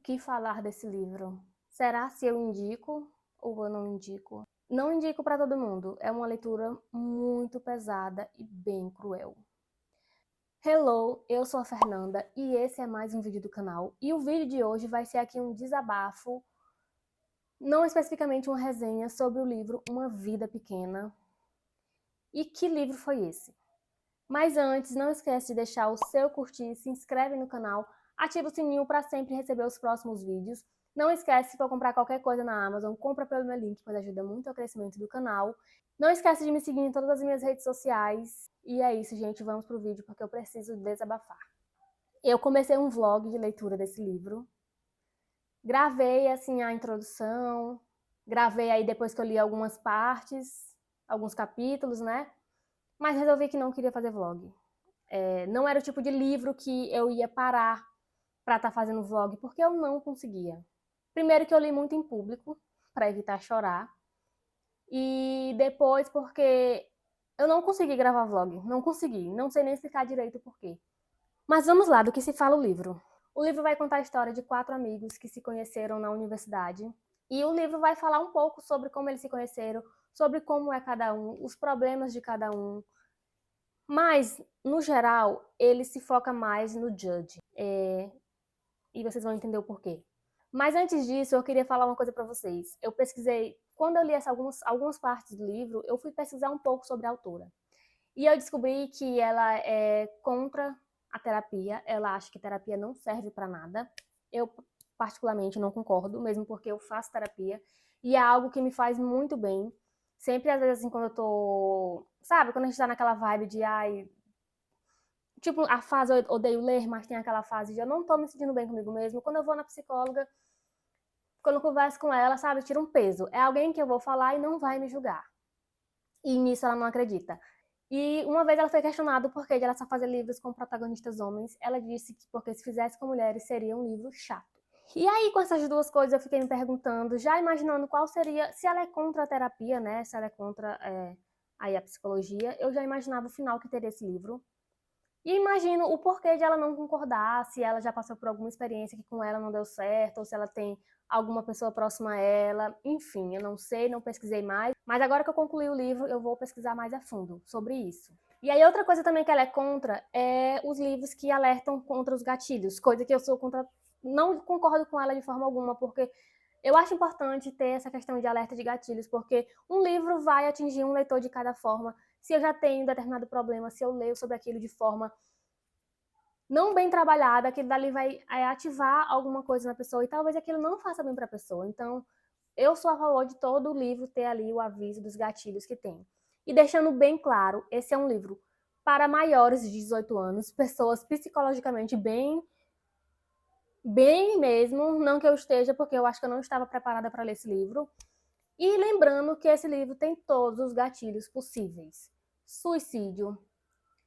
que falar desse livro? Será se eu indico ou eu não indico? Não indico para todo mundo, é uma leitura muito pesada e bem cruel. Hello, eu sou a Fernanda e esse é mais um vídeo do canal. E o vídeo de hoje vai ser aqui um desabafo, não especificamente uma resenha sobre o livro Uma Vida Pequena. E que livro foi esse? Mas antes, não esquece de deixar o seu curtir, se inscreve no canal, ativa o sininho para sempre receber os próximos vídeos. Não esquece, se for comprar qualquer coisa na Amazon, compra pelo meu link, pois ajuda muito ao crescimento do canal. Não esquece de me seguir em todas as minhas redes sociais. E é isso, gente, vamos pro vídeo, porque eu preciso desabafar. Eu comecei um vlog de leitura desse livro. Gravei, assim, a introdução. Gravei aí depois que eu li algumas partes, alguns capítulos, né? Mas resolvi que não queria fazer vlog. Não era o tipo de livro que eu ia parar para estar fazendo vlog, porque eu não conseguia. Primeiro que eu li muito em público, para evitar chorar. E depois porque eu não consegui gravar vlog. Não consegui. Não sei nem explicar direito o porquê. Mas vamos lá, do que se fala o livro. O livro vai contar a história de 4 amigos que se conheceram na universidade. E o livro vai falar um pouco sobre como eles se conheceram, sobre como é cada um, os problemas de cada um. Mas, no geral, ele se foca mais no Judge. E vocês vão entender o porquê. Mas antes disso, eu queria falar uma coisa pra vocês. Eu pesquisei, quando eu li algumas partes do livro, eu fui pesquisar um pouco sobre a autora. E eu descobri que ela é contra a terapia, ela acha que terapia não serve pra nada. Eu, particularmente, não concordo, mesmo porque eu faço terapia. E é algo que me faz muito bem. Sempre, às vezes, assim, quando eu tô... Sabe, quando a gente tá naquela vibe de, ai... Tipo, a fase eu odeio ler, mas tem aquela fase de eu não tô me sentindo bem comigo mesmo. Quando eu vou na psicóloga, quando eu converso com ela, sabe, tira um peso. É alguém que eu vou falar e não vai me julgar. E nisso ela não acredita. E uma vez ela foi questionada por que ela só fazer livros com protagonistas homens. Ela disse que porque se fizesse com mulheres seria um livro chato. E aí, com essas duas coisas, eu fiquei me perguntando, já imaginando qual seria, se ela é contra a terapia, né, se ela é contra aí a psicologia, eu já imaginava o final que teria esse livro. E imagino o porquê de ela não concordar, se ela já passou por alguma experiência que com ela não deu certo, ou se ela tem alguma pessoa próxima a ela. Enfim, eu não sei, não pesquisei mais. Mas agora que eu concluí o livro, eu vou pesquisar mais a fundo sobre isso. E aí outra coisa também que ela é contra é os livros que alertam contra os gatilhos, coisa que eu sou contra, não concordo com ela de forma alguma, porque eu acho importante ter essa questão de alerta de gatilhos, porque um livro vai atingir um leitor de cada forma. Se eu já tenho determinado problema, se eu leio sobre aquilo de forma não bem trabalhada, aquilo dali vai ativar alguma coisa na pessoa e talvez aquilo não faça bem para a pessoa. Então, eu sou a favor de todo livro ter ali o aviso dos gatilhos que tem. E deixando bem claro, esse é um livro para maiores de 18 anos, pessoas psicologicamente bem mesmo, não que eu esteja, porque eu acho que eu não estava preparada para ler esse livro. E lembrando que esse livro tem todos os gatilhos possíveis: suicídio,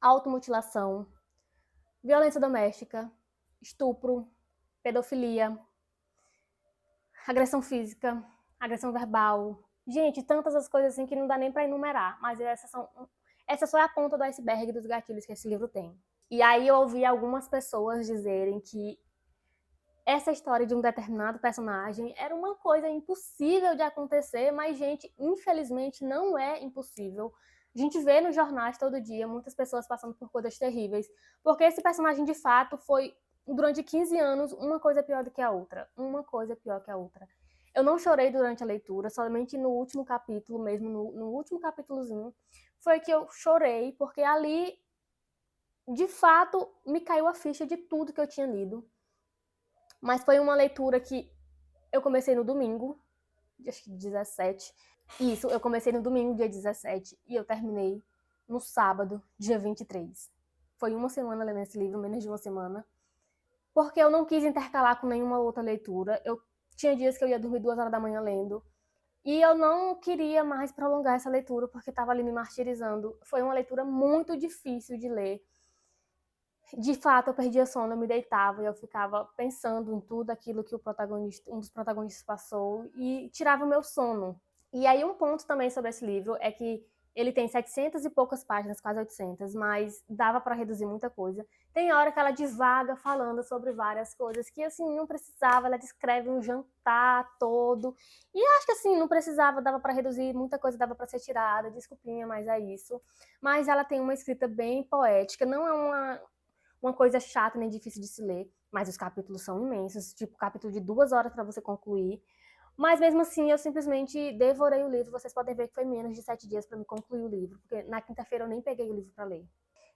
automutilação, violência doméstica, estupro, pedofilia, agressão física, agressão verbal. Gente, tantas as coisas assim que não dá nem para enumerar, mas essa só é a ponta do iceberg dos gatilhos que esse livro tem. E aí eu ouvi algumas pessoas dizerem que essa história de um determinado personagem era uma coisa impossível de acontecer, mas, gente, infelizmente não é impossível. A gente vê nos jornais todo dia muitas pessoas passando por coisas terríveis, porque esse personagem, de fato, foi, durante 15 anos, uma coisa pior do que a outra. Uma coisa pior que a outra. Eu não chorei durante a leitura, somente no último capítulo mesmo, no último capítulozinho, foi que eu chorei, porque ali, de fato, me caiu a ficha de tudo que eu tinha lido. Mas foi uma leitura que eu comecei no domingo, acho que 17. Isso, eu comecei no domingo, dia 17, e eu terminei no sábado, dia 23. Foi uma semana lendo esse livro, menos de uma semana, porque eu não quis intercalar com nenhuma outra leitura. Eu tinha dias que eu ia dormir 2 horas da manhã lendo, e eu não queria mais prolongar essa leitura, porque estava ali me martirizando. Foi uma leitura muito difícil de ler. De fato, eu perdia sono, eu me deitava e eu ficava pensando em tudo aquilo que um dos protagonistas passou e tirava o meu sono. E aí um ponto também sobre esse livro é que Ele tem 700 e poucas páginas, quase 800, mas dava para reduzir muita coisa. Tem hora que ela divaga falando sobre várias coisas que, assim, não precisava. Ela descreve um jantar todo. E acho que, assim, não precisava, dava para reduzir, muita coisa dava para ser tirada. Desculpinha, mas é isso. Mas ela tem uma escrita bem poética. Não é uma coisa chata nem difícil de se ler, mas os capítulos são imensos. Tipo, capítulo de 2 horas para você concluir. Mas mesmo assim, eu simplesmente devorei o livro. Vocês podem ver que foi menos de 7 dias para me concluir o livro, porque na quinta-feira eu nem peguei o livro para ler.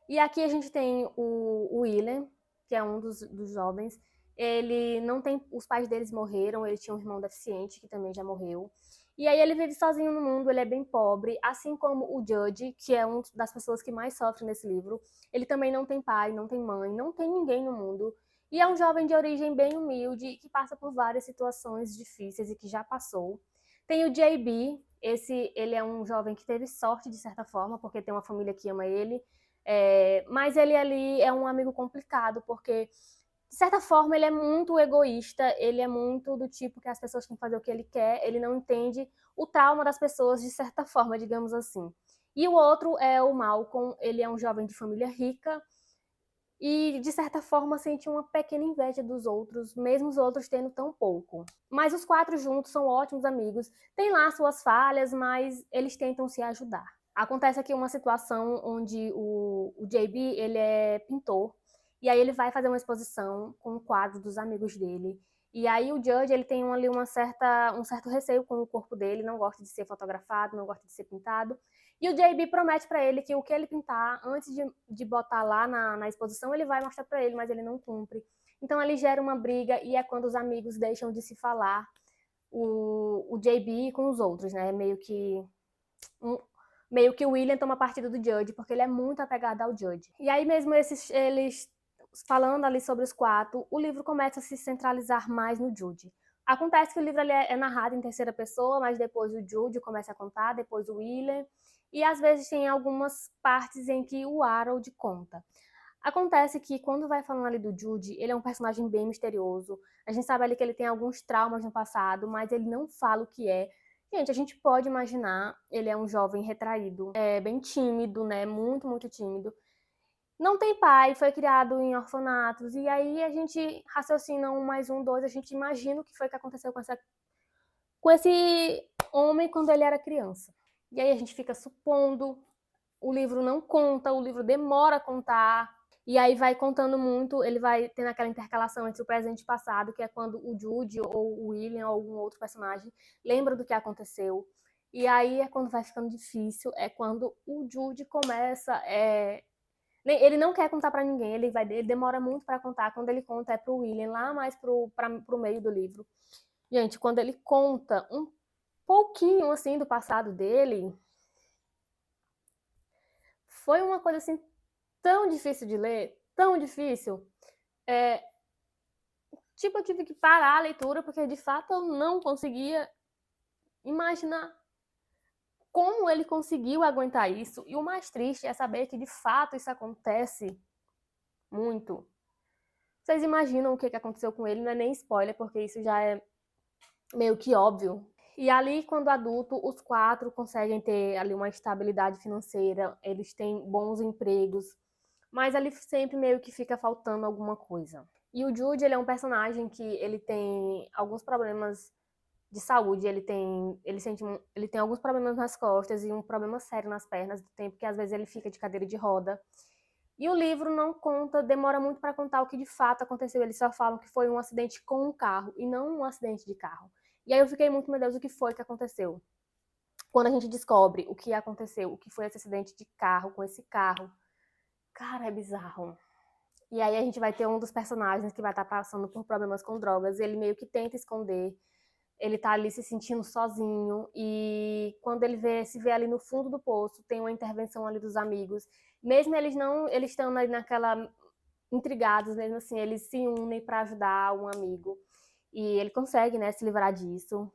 E aqui a gente tem o Willem, que é um dos jovens. Ele não tem. Os pais deles morreram, ele tinha um irmão deficiente que também já morreu. E aí ele vive sozinho no mundo, ele é bem pobre, assim como o Judge, que é uma das pessoas que mais sofre nesse livro. Ele também não tem pai, não tem mãe, não tem ninguém no mundo. E é um jovem de origem bem humilde, que passa por várias situações difíceis e que já passou. Tem o JB, ele é um jovem que teve sorte de certa forma, porque tem uma família que ama ele, mas ele ali é um amigo complicado, porque de certa forma ele é muito egoísta, ele é muito do tipo que as pessoas têm que fazer o que ele quer, ele não entende o trauma das pessoas de certa forma, digamos assim. E o outro é o Malcolm, ele é um jovem de família rica, e, de certa forma, sente uma pequena inveja dos outros, mesmo os outros tendo tão pouco. Mas os 4 juntos são ótimos amigos, têm lá suas falhas, mas eles tentam se ajudar. Acontece aqui uma situação onde o JB, ele é pintor, e aí ele vai fazer uma exposição com um quadro dos amigos dele. E aí o Judge, ele tem ali um certo receio com o corpo dele, não gosta de ser fotografado, não gosta de ser pintado. E o JB promete para ele que o que ele pintar, antes de botar lá na exposição, ele vai mostrar para ele, mas ele não cumpre. Então ele gera uma briga e é quando os amigos deixam de se falar, o JB com os outros, né? Meio que o William toma partido do Judge, porque ele é muito apegado ao Judge. E aí mesmo eles falando ali sobre os 4, o livro começa a se centralizar mais no Jude. Acontece que o livro ali é narrado em terceira pessoa, mas depois o Jude começa a contar, depois o William, e às vezes tem algumas partes em que o Harold conta. Acontece que quando vai falando ali do Jude, ele é um personagem bem misterioso. A gente sabe ali que ele tem alguns traumas no passado, mas ele não fala o que é. Gente, a gente pode imaginar, ele é um jovem retraído, é bem tímido, né? Muito, muito tímido. Não tem pai, foi criado em orfanatos, e aí a gente raciocina 1 mais 1, 2, a gente imagina o que foi que aconteceu com esse homem quando ele era criança. E aí a gente fica supondo, o livro não conta, o livro demora a contar, e aí vai contando muito, ele vai tendo aquela intercalação entre o presente e o passado, que é quando o Jude ou o William ou algum outro personagem lembra do que aconteceu. E aí é quando vai ficando difícil, é quando o Jude começa, ele não quer contar para ninguém, ele demora muito para contar. Quando ele conta é pro William, lá mais pro meio do livro. Gente, quando ele conta um pouquinho assim do passado dele, foi uma coisa assim tão difícil de ler, tão difícil. Tipo, eu tive que parar a leitura porque de fato eu não conseguia imaginar como ele conseguiu aguentar isso. E o mais triste é saber que de fato isso acontece muito. Vocês imaginam o que aconteceu com ele? Não é nem spoiler, porque isso já é meio que óbvio. E ali, quando adulto, os 4 conseguem ter ali uma estabilidade financeira, eles têm bons empregos, mas ali sempre meio que fica faltando alguma coisa. E o Jude, ele é um personagem que ele tem alguns problemas de saúde, ele tem alguns problemas nas costas e um problema sério nas pernas, do tempo que às vezes ele fica de cadeira de roda. E o livro não conta, demora muito para contar o que de fato aconteceu. Eles só falam que foi um acidente com um carro e não um acidente de carro. E aí eu fiquei muito, meu Deus, o que foi que aconteceu? Quando a gente descobre o que aconteceu, o que foi esse acidente de carro com esse carro, cara, é bizarro. E aí a gente vai ter um dos personagens que vai estar passando por problemas com drogas, ele meio que tenta esconder, ele tá ali se sentindo sozinho, e quando ele se vê ali no fundo do poço, tem uma intervenção ali dos amigos, mesmo eles estão ali naquela intrigados, mesmo assim, eles se unem para ajudar um amigo, e ele consegue, né, se livrar disso.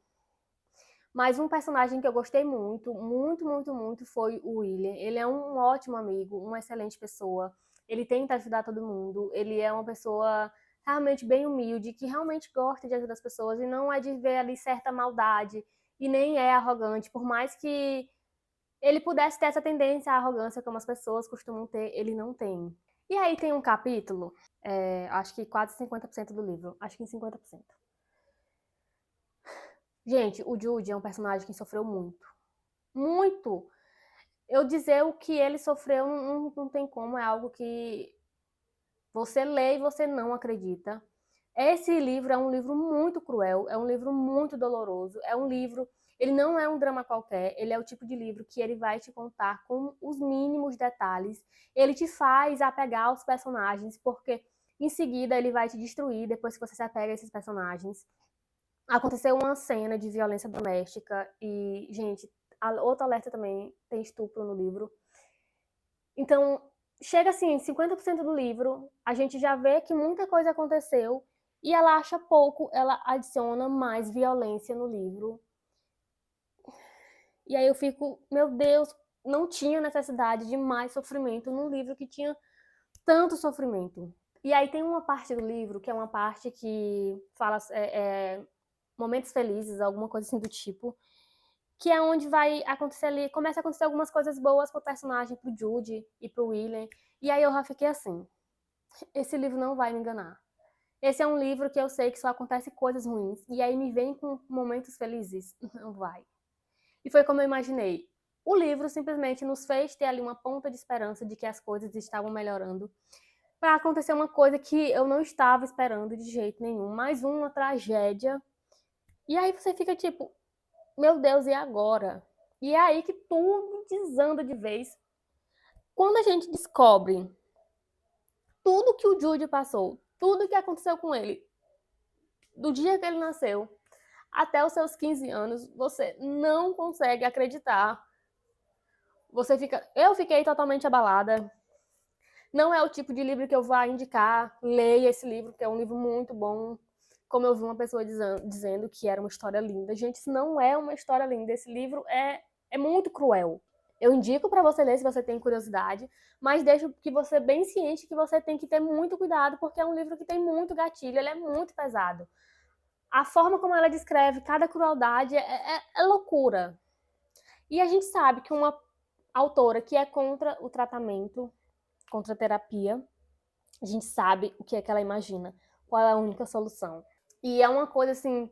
Mas um personagem que eu gostei muito, muito, muito, muito foi o William. Ele é um ótimo amigo, uma excelente pessoa. Ele tenta ajudar todo mundo. Ele é uma pessoa realmente bem humilde, que realmente gosta de ajudar as pessoas e não é de ver ali certa maldade e nem é arrogante, por mais que ele pudesse ter essa tendência à arrogância como as pessoas costumam ter, ele não tem. E aí tem um capítulo, acho que quase 50% do livro, acho que em 50%. Gente, o Jude é um personagem que sofreu muito. Muito! Eu dizer o que ele sofreu não tem como, é algo que você lê e você não acredita. Esse livro é um livro muito cruel, é um livro muito doloroso, é um livro... Ele não é um drama qualquer, ele é o tipo de livro que ele vai te contar com os mínimos detalhes. Ele te faz apegar aos personagens, porque em seguida ele vai te destruir depois que você se apega a esses personagens. Aconteceu uma cena de violência doméstica e, gente, outro alerta também, tem estupro no livro. Então, chega assim, 50% do livro, a gente já vê que muita coisa aconteceu e ela acha pouco, ela adiciona mais violência no livro. E aí eu fico, meu Deus, não tinha necessidade de mais sofrimento num livro que tinha tanto sofrimento. E aí tem uma parte do livro que é uma parte que fala momentos felizes, alguma coisa assim do tipo, que é onde vai acontecer ali, começa a acontecer algumas coisas boas pro personagem, pro Jude e pro William. E aí eu já fiquei assim, esse livro não vai me enganar. Esse é um livro que eu sei que só acontece coisas ruins, e aí me vem com momentos felizes. Não vai. E foi como eu imaginei. O livro simplesmente nos fez ter ali uma ponta de esperança de que as coisas estavam melhorando, para acontecer uma coisa que eu não estava esperando de jeito nenhum, mais uma tragédia. E aí você fica tipo, meu Deus, e agora? E é aí que tudo desanda de vez. Quando a gente descobre tudo que o Jude passou, tudo que aconteceu com ele, do dia que ele nasceu até os seus 15 anos, você não consegue acreditar. Eu fiquei totalmente abalada. Não é o tipo de livro que eu vá indicar, leia esse livro, que é um livro muito bom. Como eu vi uma pessoa dizendo que era uma história linda. Gente, isso não é uma história linda. Esse livro é muito cruel. Eu indico para você ler se você tem curiosidade, mas deixo que você bem ciente que você tem que ter muito cuidado, porque é um livro que tem muito gatilho, ele é muito pesado. A forma como ela descreve cada crueldade é loucura. E a gente sabe que uma autora que é contra o tratamento, contra a terapia, a gente sabe o que é que ela imagina, qual é a única solução. E é uma coisa assim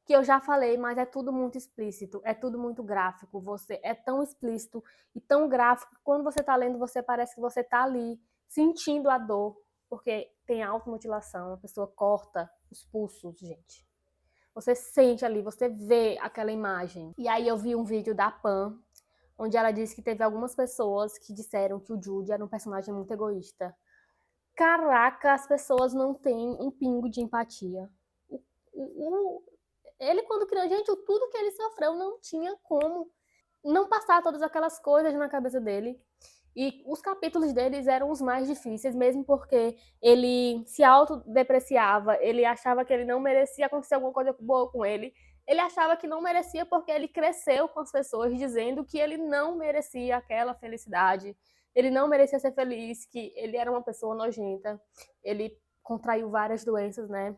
que eu já falei, mas é tudo muito explícito, é tudo muito gráfico. Você é tão explícito e tão gráfico que quando você tá lendo, você parece que você tá ali sentindo a dor, porque tem automutilação, a pessoa corta os pulsos, gente. Você sente ali, você vê aquela imagem. E aí eu vi um vídeo da Pam, onde ela disse que teve algumas pessoas que disseram que o Jude era um personagem muito egoísta. Caraca, as pessoas não têm um pingo de empatia. Ele, quando criou, gente, tudo que ele sofreu não tinha como não passar todas aquelas coisas na cabeça dele. E os capítulos deles eram os mais difíceis, mesmo porque ele se autodepreciava, ele achava que ele não merecia acontecer alguma coisa boa com ele. Ele achava que não merecia porque ele cresceu com as pessoas dizendo que ele não merecia aquela felicidade, ele não merecia ser feliz, que ele era uma pessoa nojenta. Ele contraiu várias doenças, né,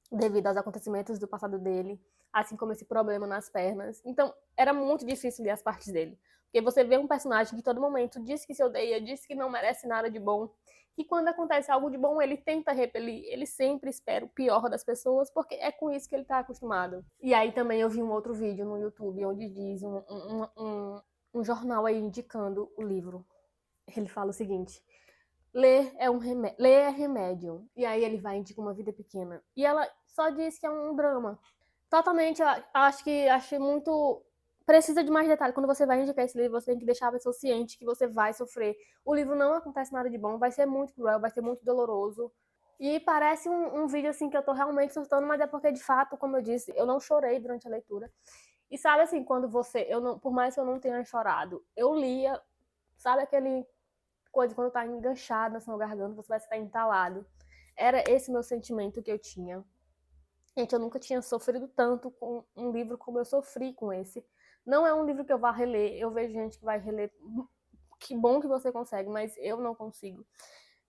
devido aos acontecimentos do passado dele, assim como esse problema nas pernas. Então, era muito difícil ler as partes dele. Porque você vê um personagem que todo momento diz que se odeia, diz que não merece nada de bom, e quando acontece algo de bom, ele tenta repelir, ele sempre espera o pior das pessoas, porque é com isso que ele tá acostumado. E aí também eu vi um outro vídeo no YouTube, onde diz um jornal aí indicando o livro. Ele fala o seguinte: ler é remédio. E aí ele vai indicar Uma Vida Pequena. E ela só diz que é um drama. Totalmente, acho muito... Precisa de mais detalhe. Quando você vai indicar esse livro, você tem que deixar a pessoa ciente que você vai sofrer. O livro não acontece nada de bom, vai ser muito cruel, vai ser muito doloroso. E parece um vídeo assim que eu tô realmente surtando, mas é porque, de fato, como eu disse, eu não chorei durante a leitura. E sabe assim, quando por mais que eu não tenha chorado, eu lia, sabe aquele coisa quando tá enganchado na sua garganta, você vai estar entalado. Era esse meu sentimento que eu tinha. Gente, eu nunca tinha sofrido tanto com um livro como eu sofri com esse. Não é um livro que eu vá reler, eu vejo gente que vai reler. Que bom que você consegue, mas eu não consigo.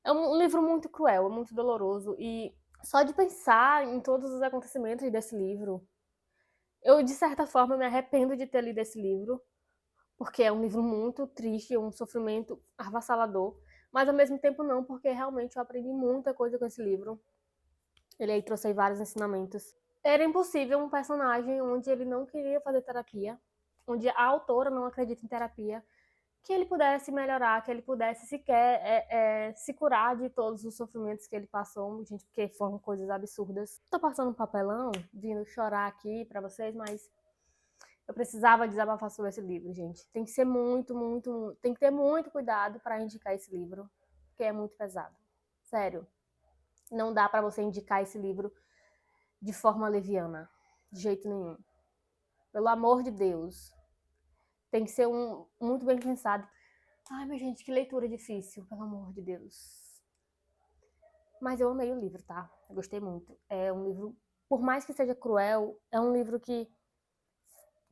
É um livro muito cruel, muito doloroso, e só de pensar em todos os acontecimentos desse livro, eu, de certa forma, me arrependo de ter lido esse livro, porque é um livro muito triste, um sofrimento avassalador, mas ao mesmo tempo não, porque realmente eu aprendi muita coisa com esse livro. Ele aí trouxe aí vários ensinamentos. Era impossível um personagem onde ele não queria fazer terapia, onde a autora não acredita em terapia, que ele pudesse melhorar, que ele pudesse sequer se curar de todos os sofrimentos que ele passou, gente, porque foram coisas absurdas. Tô passando um papelão, vindo chorar aqui pra vocês, mas eu precisava desabafar sobre esse livro, gente. Tem que ser tem que ter muito cuidado pra indicar esse livro, porque é muito pesado. Sério, não dá pra você indicar esse livro de forma leviana, de jeito nenhum. Pelo amor de Deus. Tem que ser muito bem pensado. Ai, minha gente, que leitura difícil, pelo amor de Deus. Mas eu amei o livro, tá? Eu gostei muito. É um livro, por mais que seja cruel, é um livro que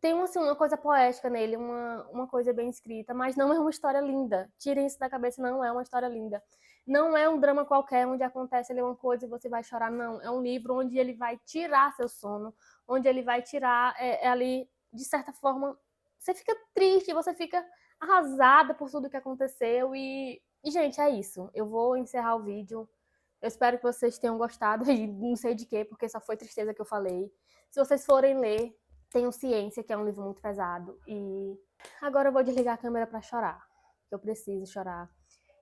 tem assim, uma coisa poética nele, uma coisa bem escrita, mas não é uma história linda. Tirem isso da cabeça, não é uma história linda. Não é um drama qualquer onde acontece ali uma coisa e você vai chorar, não. É um livro onde ele vai tirar seu sono, onde ele vai tirar ali, de certa forma, você fica triste, você fica arrasada por tudo que aconteceu gente, é isso. Eu vou encerrar o vídeo. Eu espero que vocês tenham gostado e não sei de quê, porque só foi tristeza que eu falei. Se vocês forem ler, tenham ciência que é um livro muito pesado. E agora eu vou desligar a câmera pra chorar. Eu preciso chorar.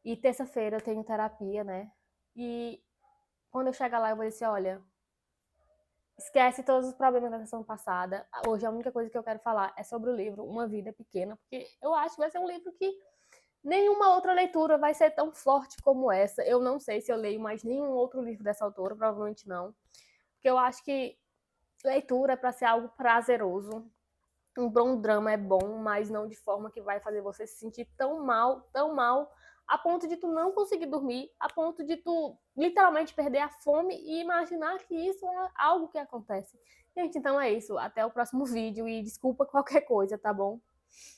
E terça-feira eu tenho terapia, né? E quando eu chegar lá eu vou dizer, olha, esquece todos os problemas da sessão passada. Hoje a única coisa que eu quero falar é sobre o livro Uma Vida Pequena, porque eu acho que vai ser um livro que nenhuma outra leitura vai ser tão forte como essa. Eu não sei se eu leio mais nenhum outro livro dessa autora, provavelmente não. Porque eu acho que leitura é para ser algo prazeroso. Um bom drama é bom, mas não de forma que vai fazer você se sentir tão mal, a ponto de tu não conseguir dormir, a ponto de tu literalmente perder a fome e imaginar que isso é algo que acontece. Gente, então é isso. Até o próximo vídeo e desculpa qualquer coisa, tá bom?